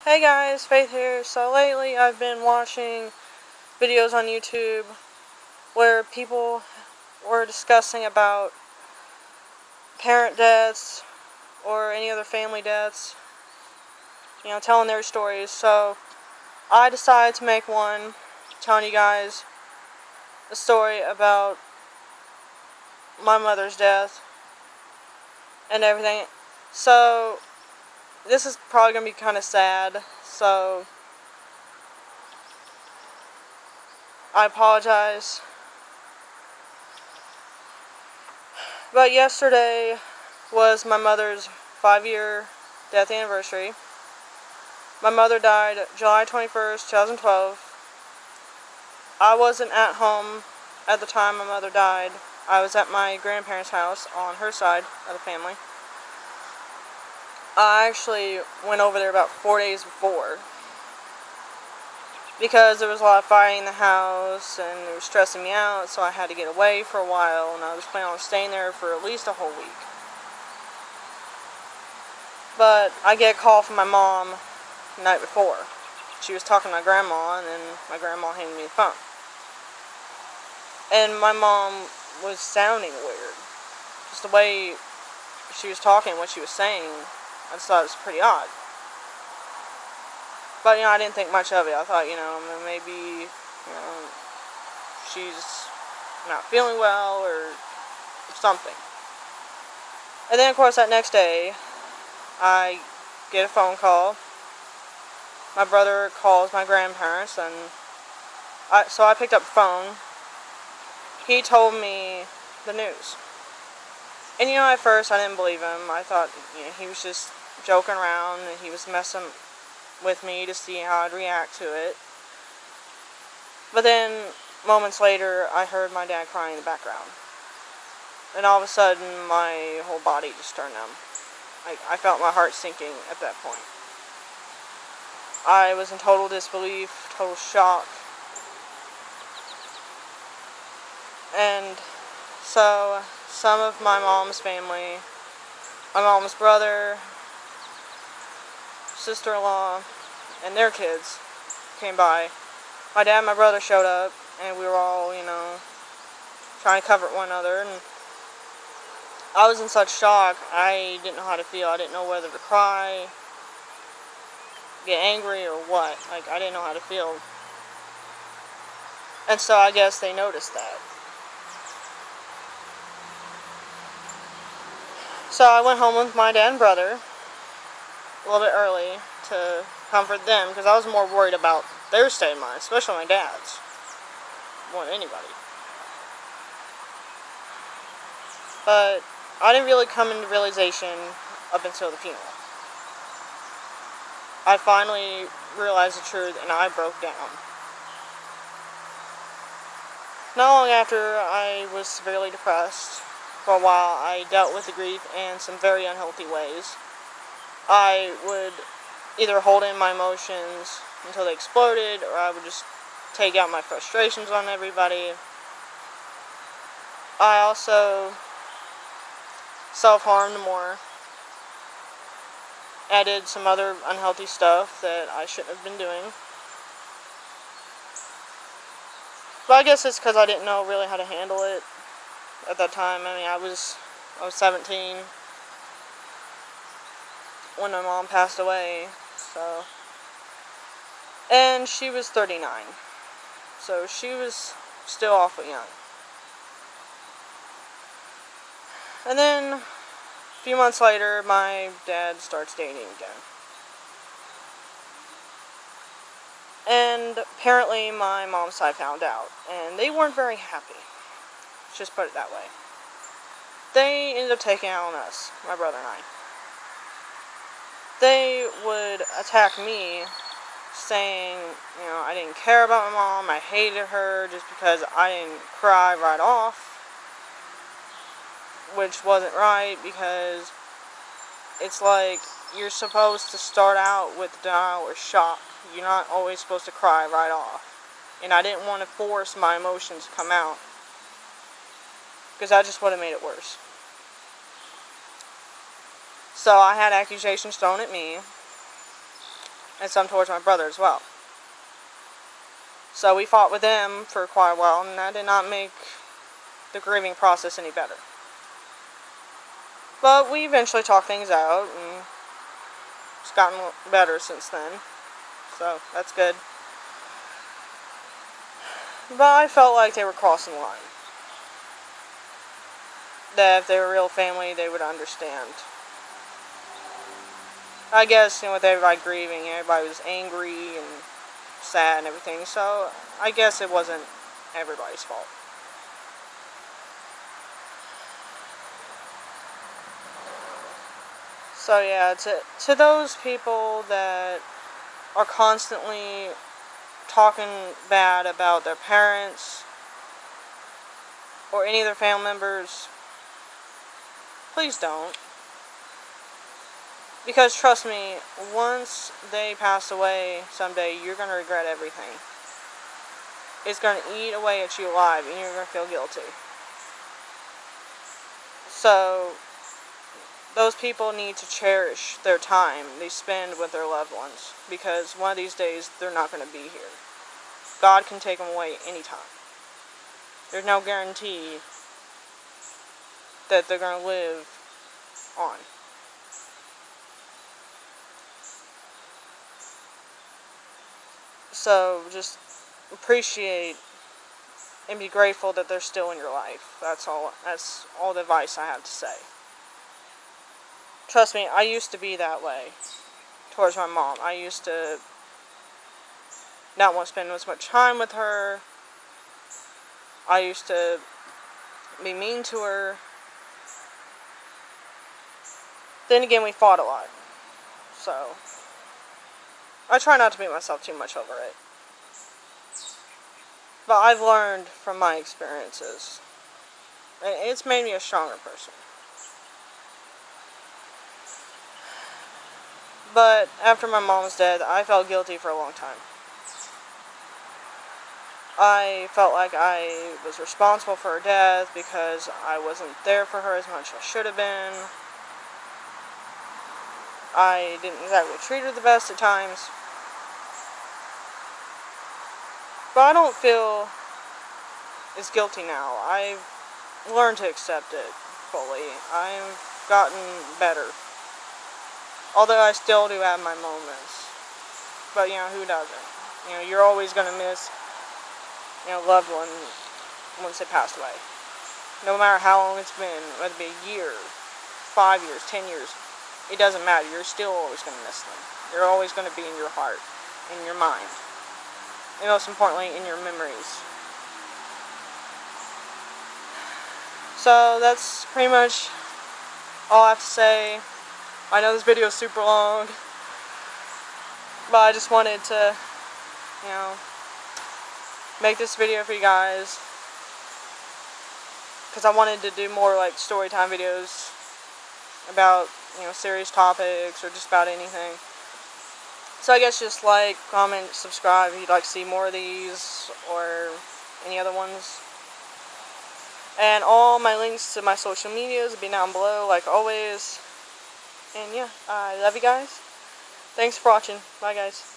Hey guys, Faith here. So lately I've been watching videos on YouTube where people were discussing about parent deaths or any other family deaths, telling their stories. So I decided to make one telling you guys a story about my mother's death and everything. So this is probably going to be kind of sad, so I apologize. But yesterday was my mother's 5-year death anniversary. My mother died July 21st, 2012. I wasn't at home at the time my mother died. I was at my grandparents' house on her side of the family. I actually went over there about 4 days before because there was a lot of fighting in the house and it was stressing me out, so I had to get away for a while, and I was planning on staying there for at least a whole week. But I get a call from my mom the night before. She was talking to my grandma, and then my grandma handed me the phone. And my mom was sounding weird. Just the way she was talking, what she was saying, I just thought it was pretty odd. But, I didn't think much of it. I thought, maybe, she's not feeling well or something. And then, of course, that next day, I get a phone call. My brother calls my grandparents, and so I picked up the phone. He told me the news. And, at first I didn't believe him. I thought, he was just joking around, and he was messing with me to see how I'd react to it. But then, moments later, I heard my dad crying in the background. And all of a sudden, my whole body just turned numb. I felt my heart sinking at that point. I was in total disbelief, total shock. And so, some of my mom's family, my mom's brother, sister-in-law, and their kids came by. My dad and my brother showed up, and we were all, trying to comfort one another, and I was in such shock, I didn't know how to feel. I didn't know whether to cry, get angry, or what. I didn't know how to feel. And so I guess they noticed that. So I went home with my dad and brother a little bit early to comfort them, because I was more worried about their state of mind, especially my dad's, more than anybody. But I didn't really come into realization up until the funeral. I finally realized the truth, and I broke down. Not long after, I was severely depressed. For a while, I dealt with the grief in some very unhealthy ways. I would either hold in my emotions until they exploded, or I would just take out my frustrations on everybody. I also self-harmed more. I did some other unhealthy stuff that I shouldn't have been doing. But I guess it's because I didn't know really how to handle it at that time. I was 17 when my mom passed away, so. And she was 39, so she was still awful young. And then, a few months later, my dad starts dating again. And apparently my mom's side found out, and they weren't very happy. Let's just put it that way. They ended up taking out on us, my brother and I. They would attack me, saying, I didn't care about my mom, I hated her just because I didn't cry right off, which wasn't right, because it's like you're supposed to start out with denial or shock. You're not always supposed to cry right off. And I didn't want to force my emotions to come out, because that just would have made it worse. So I had accusations thrown at me. and some towards my brother as well. So we fought with them for quite a while, and that did not make the grieving process any better. But we eventually talked things out, and it's gotten better since then. So that's good. But I felt like they were crossing the line. That if they were real family, they would understand. I guess, with everybody grieving, everybody was angry and sad and everything, so I guess it wasn't everybody's fault. So yeah, to those people that are constantly talking bad about their parents or any of their family members, please don't. Because trust me, once they pass away someday, you're going to regret everything. It's going to eat away at you alive, and you're going to feel guilty. So, those people need to cherish their time they spend with their loved ones, because one of these days, they're not going to be here. God can take them away anytime. There's no guarantee that they're going to live on. So, just appreciate and be grateful that they're still in your life. That's all the advice I have to say. Trust me, I used to be that way towards my mom. I used to not want to spend as much time with her. I used to be mean to her. Then again, we fought a lot. So, I try not to beat myself too much over it. But I've learned from my experiences. And it's made me a stronger person. But after my mom's death, I felt guilty for a long time. I felt like I was responsible for her death because I wasn't there for her as much as I should have been. I didn't exactly treat her the best at times. But I don't feel as guilty now. I've learned to accept it fully. I've gotten better. Although I still do have my moments. But, who doesn't? You're always going to miss, loved one once they passed away. No matter how long it's been, whether it be a year, 5 years, 10 years, it doesn't matter. You're still always going to miss them. They're always going to be in your heart, in your mind. And most importantly, in your memories. So that's pretty much all I have to say. I know this video is super long, but I just wanted to, make this video for you guys, because I wanted to do more like story time videos about, serious topics or just about anything. So I guess just like, comment, subscribe if you'd like to see more of these or any other ones. And all my links to my social medias will be down below, like always. And yeah, I love you guys. Thanks for watching. Bye, guys.